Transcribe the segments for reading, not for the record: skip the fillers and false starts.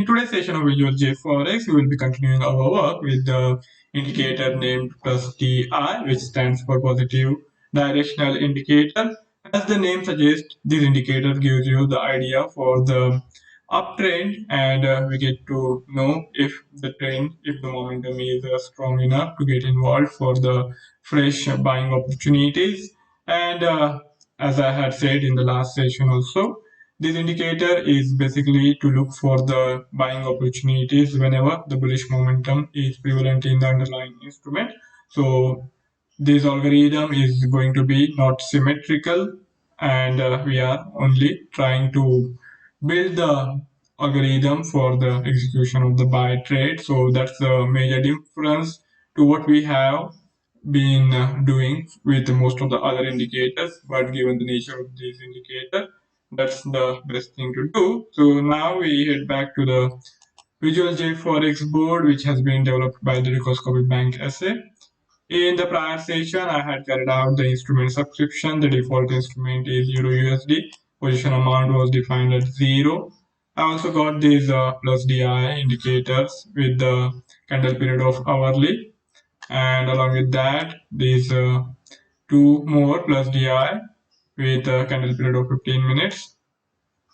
In today's session of Visual JForex, we will be continuing our work with the indicator named plus DI, which stands for positive directional indicator. As the name suggests, this indicator gives you the idea for the uptrend, and we get to know if the trend, if the momentum is strong enough to get involved for the fresh buying opportunities. And as I had said in the last session also, this indicator is basically to look for the buying opportunities whenever the bullish momentum is prevalent in the underlying instrument. So this algorithm is going to be not symmetrical, and we are only trying to build the algorithm for the execution of the buy trade. So that's the major difference to what we have been doing with most of the other indicators. But given the nature of this indicator, that's the best thing to do. So now we head back to the Visual JForex board, which has been developed by the Dukascopy Bank SA. In the prior session, I had carried out the instrument subscription. The default instrument is Euro USD. Position amount was defined at 0. I also got these plus DI indicators with the candle period of hourly, and along with that, these two more plus DI with a candle period of 15 minutes.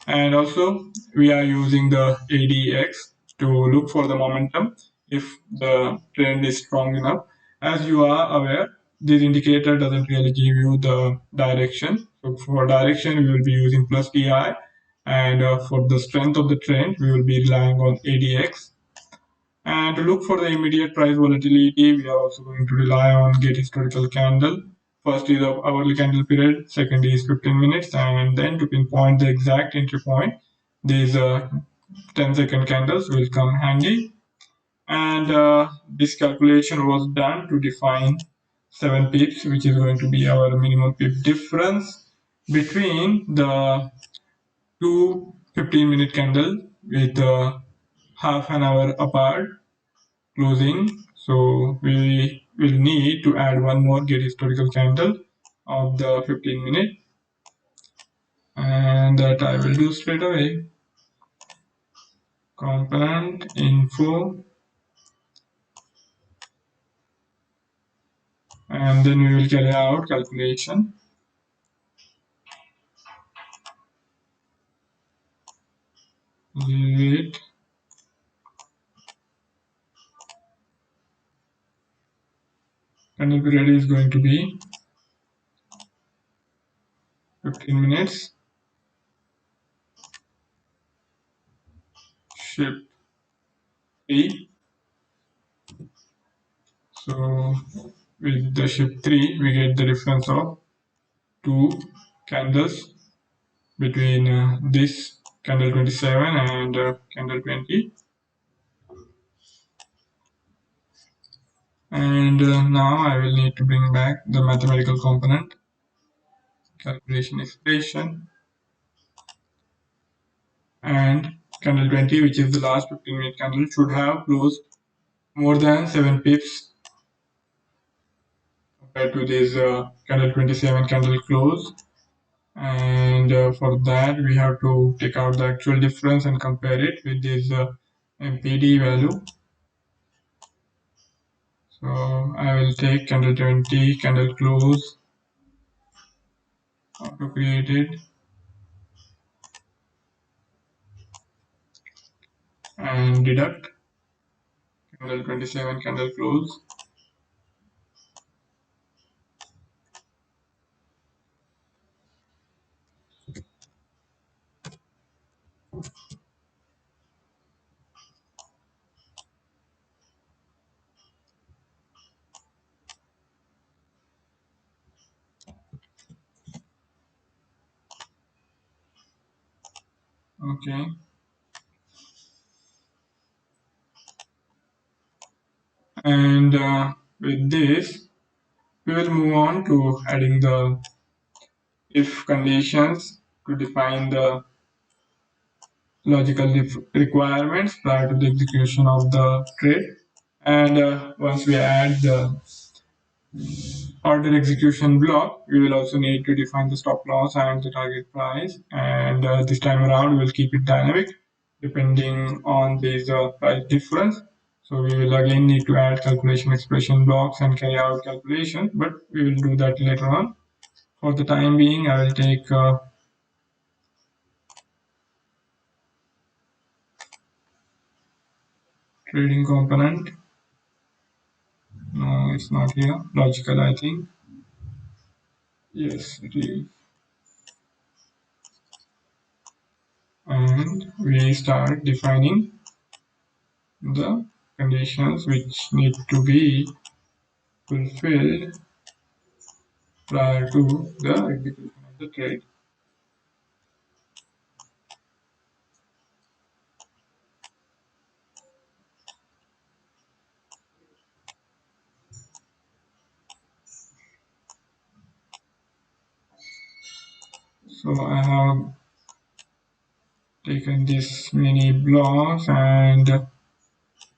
And also, we are using the ADX to look for the momentum if the trend is strong enough. As you are aware, this indicator doesn't really give you the direction. So for direction, we will be using plus DI, and for the strength of the trend, we will be relying on ADX. And to look for the immediate price volatility, we are also going to rely on get historical candle. First is the hourly candle period, second is 15 minutes, and then to pinpoint the exact entry point, these 10-second candles will come handy. And this calculation was done to define 7 pips, which is going to be our minimum pip difference between the two 15-minute candle with half an hour apart closing. So we will need to add one more get historical candle of the 15-minute, and that I will do straight away. Component info, and then we will carry out calculation. It candle period is going to be 15 minutes. Shift 3. So with the shift 3, we get the difference of two candles between this candle 27 and candle 20. And now I will need to bring back the mathematical component calculation expression, and candle 20, which is the last 15-minute candle, should have closed more than 7 pips compared to this candle 27 candle close. And for that, we have to take out the actual difference and compare it with this MPD value. So I will take candle 20 candle close, auto created, and deduct candle 27 candle close. Okay. And with this, we will move on to adding the if conditions to define the logical requirements prior to the execution of the trade. And once we add the order execution block, we will also need to define the stop loss and the target price. And this time around, we will keep it dynamic depending on this price difference. So we will again need to add calculation expression blocks and carry out calculation, but we will do that later on. For the time being, I will take trading component. No, it's not here. Logical, I think. Yes, it is. And we start defining the conditions which need to be fulfilled prior to the execution of the trade. So I have taken this many blocks and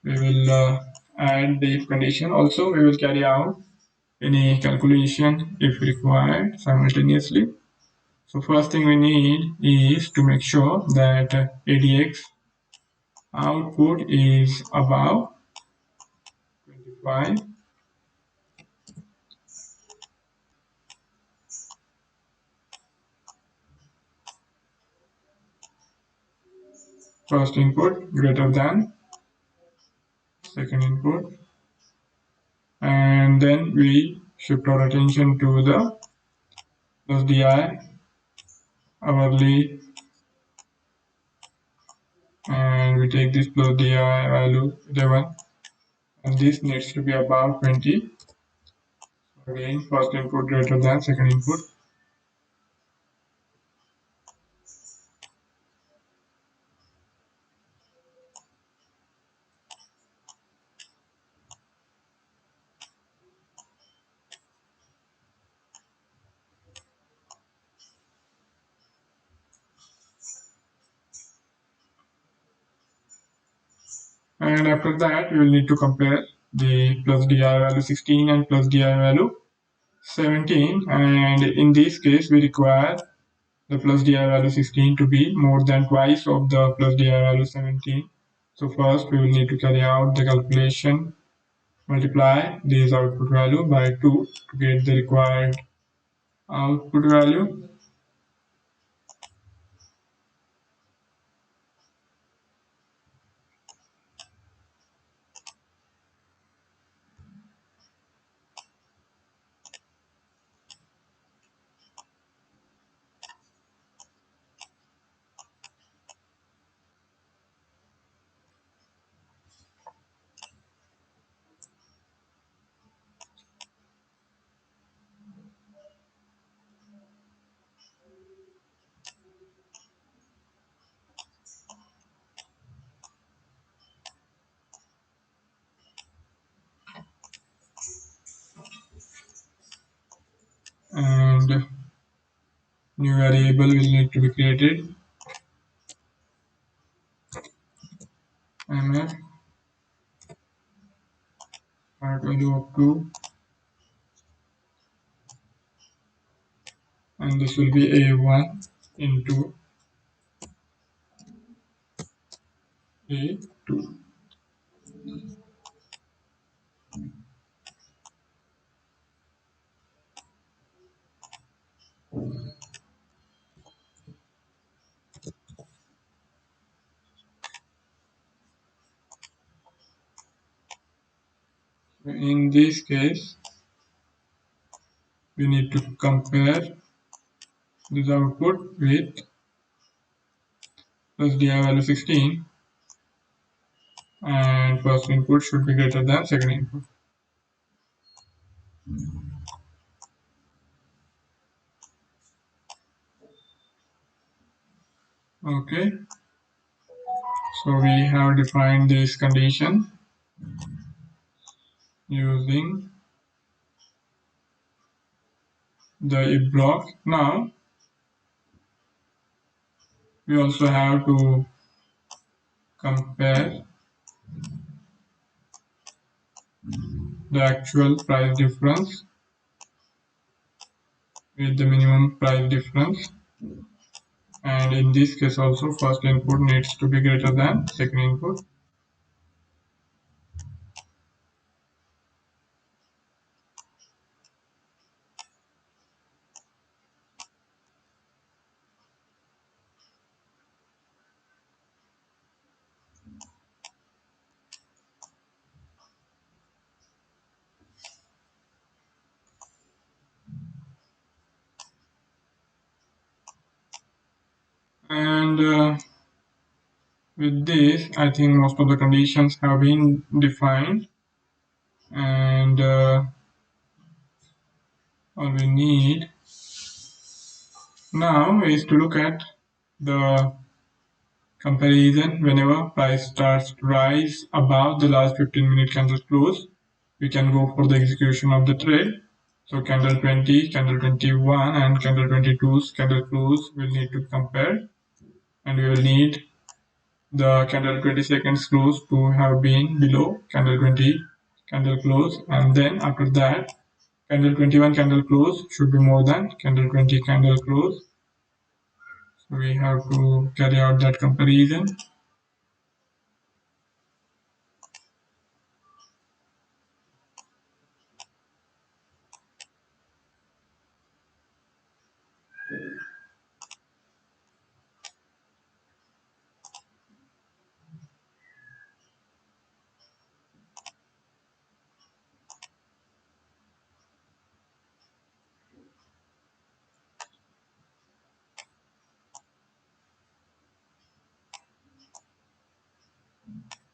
we will add the if condition. Also, we will carry out any calculation if required simultaneously. So first thing we need is to make sure that ADX output is above 25. First input greater than second input, and then we shift our attention to the plus DI hourly, and we take this plus DI value 11, and this needs to be above 20. Again, first input greater than second input. And after that, we will need to compare the plus DI value 16 and plus DI value 17. And in this case, we require the plus DI value 16 to be more than twice of the plus DI value 17. So first, we will need to carry out the calculation, multiply this output value by 2 to get the required output value. And new variable will need to be created, mf start value of 2, and this will be a1 into a2. In this case, we need to compare this output with plus DI value 16, and first input should be greater than second input. Okay, so we have defined this condition using the if block. Now we also have to compare the actual price difference with the minimum price difference. And in this case also, first input needs to be greater than second input. And with this, I think most of the conditions have been defined, and all we need now is to look at the comparison. Whenever price starts to rise above the last 15-minute candle close, we can go for the execution of the trade. So candle 20, candle 21 and candle 22's candle close will need to compare, and we will need the candle 20 seconds close to have been below candle 20 candle close, and then after that candle 21 candle close should be more than candle 20 candle close. So we have to carry out that comparison.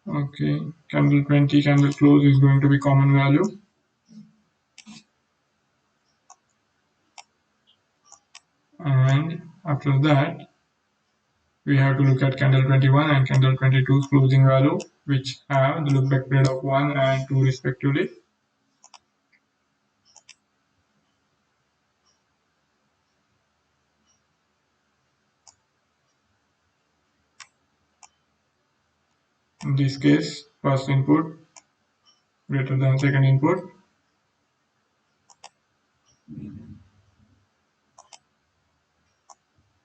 Okay, candle 20 candle close is going to be common value, and after that we have to look at candle 21 and candle 22's closing value, which have the look back period of 1 and 2 respectively. In this case, first input greater than second input,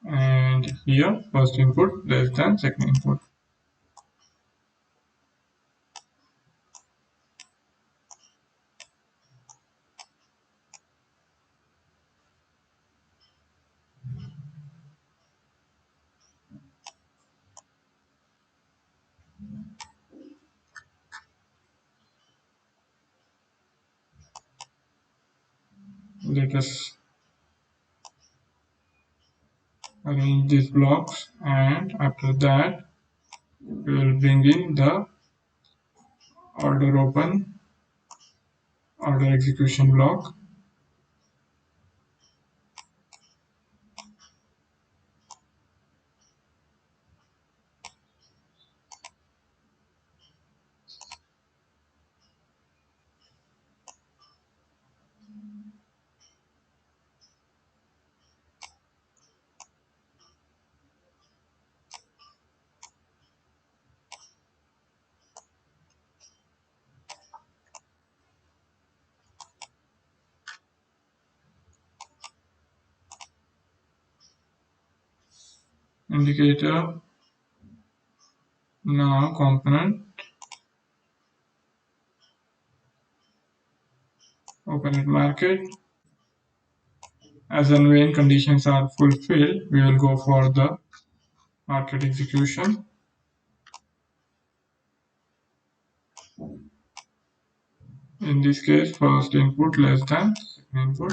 and here first input less than second input. Let us arrange these blocks, and after that we will bring in the order open, order execution block. Indicator, now component, open at market. As and when conditions are fulfilled, we will go for the market execution. In this case, first input less than second input.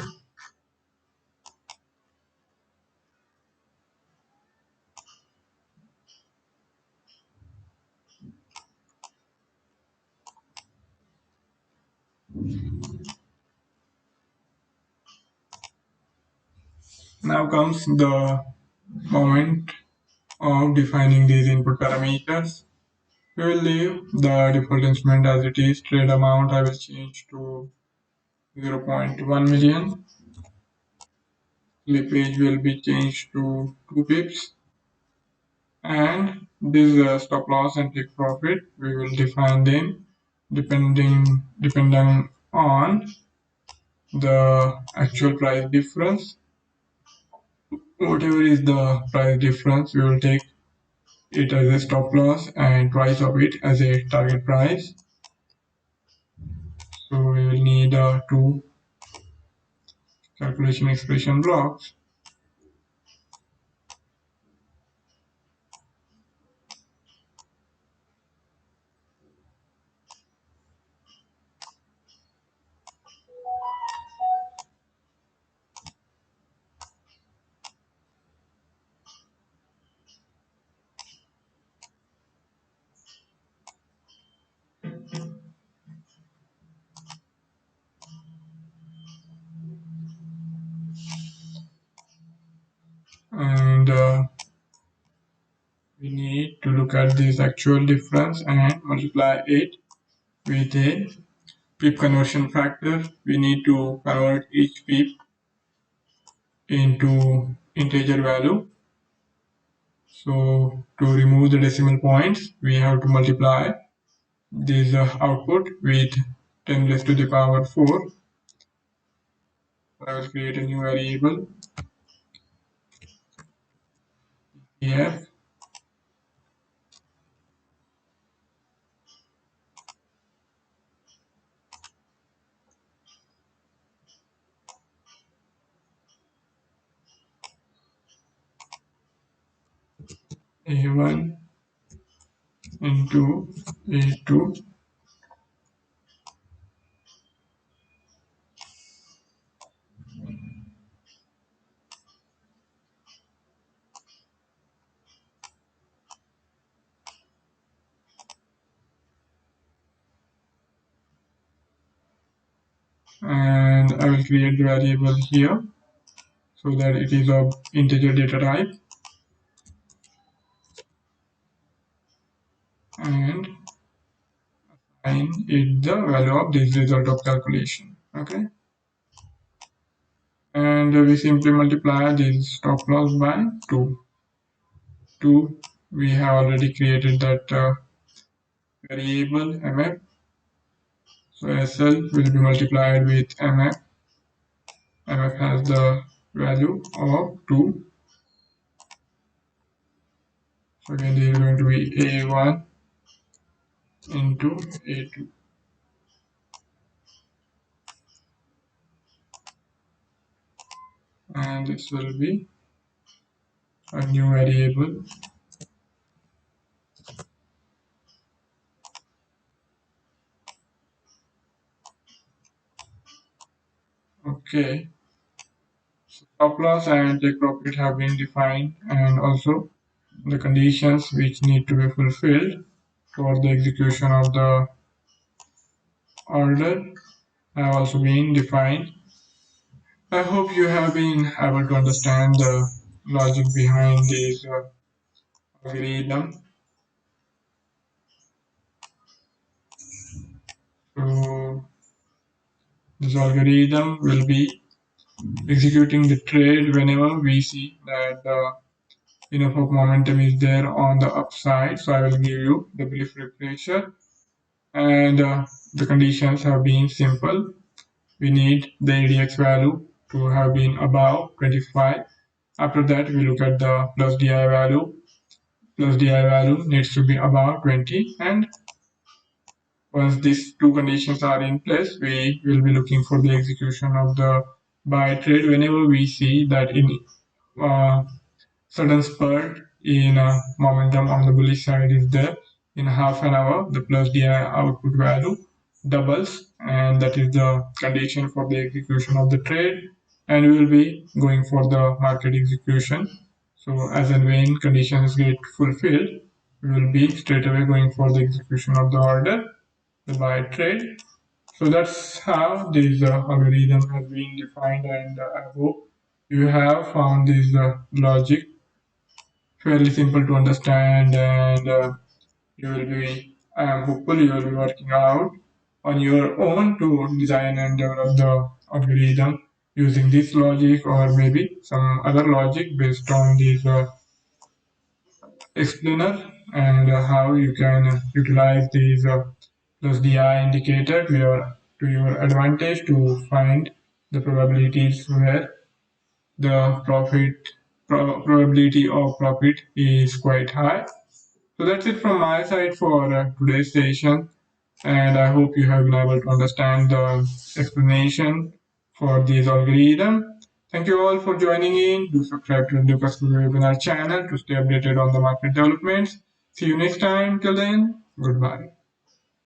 Now comes the moment of defining these input parameters. We will leave the default instrument as it is. Trade amount I will change to 0.1 million. Slippage will be changed to 2 pips. And this stop loss and take profit, we will define them depending on the actual price difference Whatever is the price difference, we will take it as a stop loss and twice of it as a target price. So we will need two calculation expression blocks. And we need to look at this actual difference and multiply it with a pip conversion factor. We need to convert each pip into integer value. So to remove the decimal points, we have to multiply this output with 10 raised to the power 4. I will create a new variable here. A1 into A2 and I will create the variable here so that it is of integer data type and assign it the value of this result of calculation. Okay, and we simply multiply this stop loss by 2. 2 we have already created that variable mf, so SL will be multiplied with mf. mf has the value of 2, so again this is going to be A1 into A2. And this will be a new variable. Okay, stop loss and take profit have been defined, and also the conditions which need to be fulfilled for the execution of the order have also been defined. I hope you have been able to understand the logic behind this algorithm. So this algorithm will be executing the trade whenever we see that enough of momentum is there on the upside. So I will give you the brief refresher, and the conditions have been simple. We need the ADX value to have been above 25. After that, we look at the plus DI value. Plus DI value needs to be above 20, and once these two conditions are in place, we will be looking for the execution of the buy trade whenever we see that in uh, sudden spurt in momentum on the bullish side is there. In half an hour, the plus DI output value doubles, and that is the condition for the execution of the trade. And we will be going for the market execution. So as and when conditions get fulfilled, we will be straight away going for the execution of the order, the buy trade. So that's how this algorithm has been defined, and I hope you have found this logic fairly simple to understand, and you will be, I am hopeful you will be working out on your own to design and develop the algorithm using this logic or maybe some other logic based on this explainer, and how you can utilize these plus DI indicator to your advantage to find the probabilities where the profit probability of profit is quite high. So that's it from my side for today's session, and I hope you have been able to understand the explanation for these algorithm. Thank you all for joining in. Do subscribe to the Dukascopy webinar channel to stay updated on the market developments. See you next time. Till then, goodbye.